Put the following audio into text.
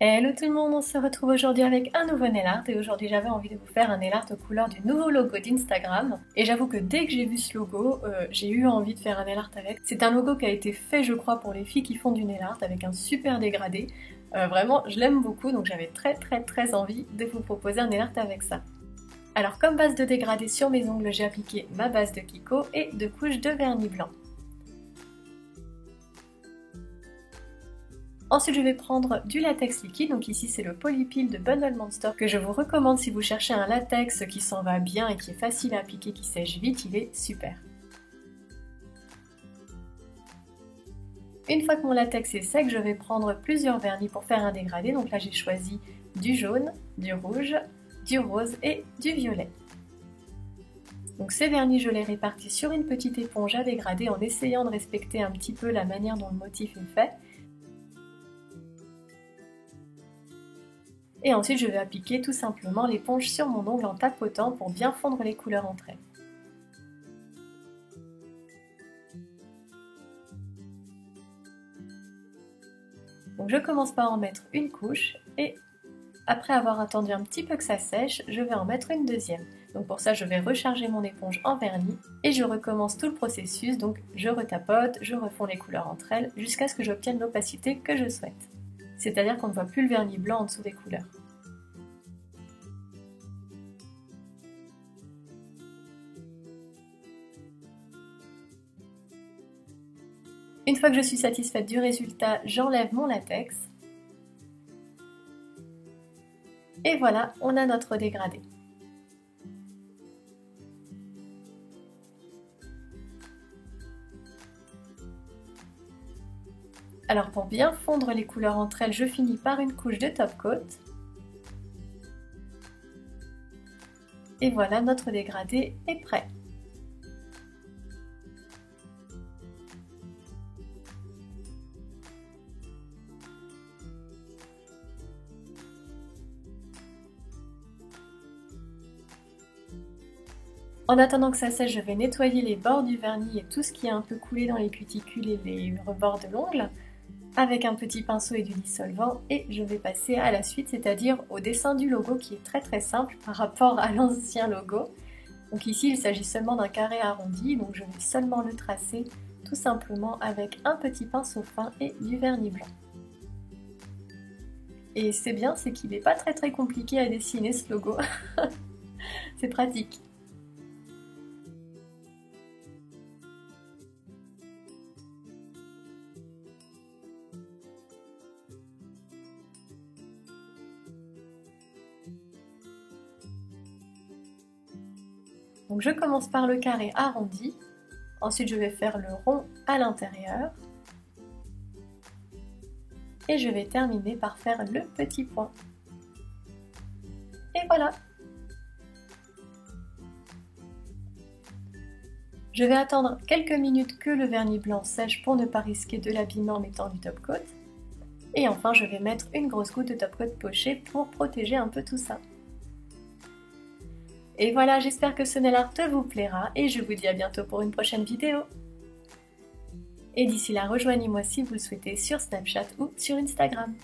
Hello tout le monde, on se retrouve aujourd'hui avec un nouveau nail art et aujourd'hui j'avais envie de vous faire un nail art aux couleurs du nouveau logo d'Instagram et j'avoue que dès que j'ai vu ce logo, j'ai eu envie de faire un nail art avec. C'est un logo qui a été fait je crois pour les filles qui font du nail art avec un super dégradé. Vraiment je l'aime beaucoup donc j'avais très envie de vous proposer un nail art avec ça. Alors comme base de dégradé sur mes ongles j'ai appliqué ma base de Kiko et 2 couches de vernis blanc. Ensuite, je vais prendre du latex liquide, donc ici c'est le Polypil de Bundle Monster que je vous recommande si vous cherchez un latex qui s'en va bien et qui est facile à appliquer, qui sèche vite, il est super. Une fois que mon latex est sec, je vais prendre plusieurs vernis pour faire un dégradé, donc là j'ai choisi du jaune, du rouge, du rose et du violet. Donc ces vernis je les répartis sur une petite éponge à dégrader en essayant de respecter un petit peu la manière dont le motif est fait. Et ensuite je vais appliquer tout simplement l'éponge sur mon ongle en tapotant pour bien fondre les couleurs entre elles. Donc je commence par en mettre une couche et après avoir attendu un petit peu que ça sèche, je vais en mettre une deuxième. Donc pour ça je vais recharger mon éponge en vernis et je recommence tout le processus, donc je retapote, je refonds les couleurs entre elles jusqu'à ce que j'obtienne l'opacité que je souhaite. C'est-à-dire qu'on ne voit plus le vernis blanc en dessous des couleurs. Une fois que je suis satisfaite du résultat, j'enlève mon latex. Et voilà, on a notre dégradé. Alors pour bien fondre les couleurs entre elles, je finis par une couche de top coat. Et voilà, notre dégradé est prêt. En attendant que ça sèche, je vais nettoyer les bords du vernis et tout ce qui est un peu coulé dans les cuticules et les rebords de l'ongle avec un petit pinceau et du dissolvant et je vais passer à la suite, c'est-à-dire au dessin du logo qui est très simple par rapport à l'ancien logo. Donc ici il s'agit seulement d'un carré arrondi, donc je vais seulement le tracer tout simplement avec un petit pinceau fin et du vernis blanc. Et c'est bien, c'est qu'il n'est pas très compliqué à dessiner ce logo, c'est pratique. Donc je commence par le carré arrondi, ensuite je vais faire le rond à l'intérieur et je vais terminer par faire le petit point. Et voilà! Je vais attendre quelques minutes que le vernis blanc sèche pour ne pas risquer de l'abîmer en mettant du top coat. Et enfin je vais mettre une grosse goutte de top coat poché pour protéger un peu tout ça. Et voilà, j'espère que ce nail art vous plaira et je vous dis à bientôt pour une prochaine vidéo. Et d'ici là, rejoignez-moi si vous le souhaitez sur Snapchat ou sur Instagram.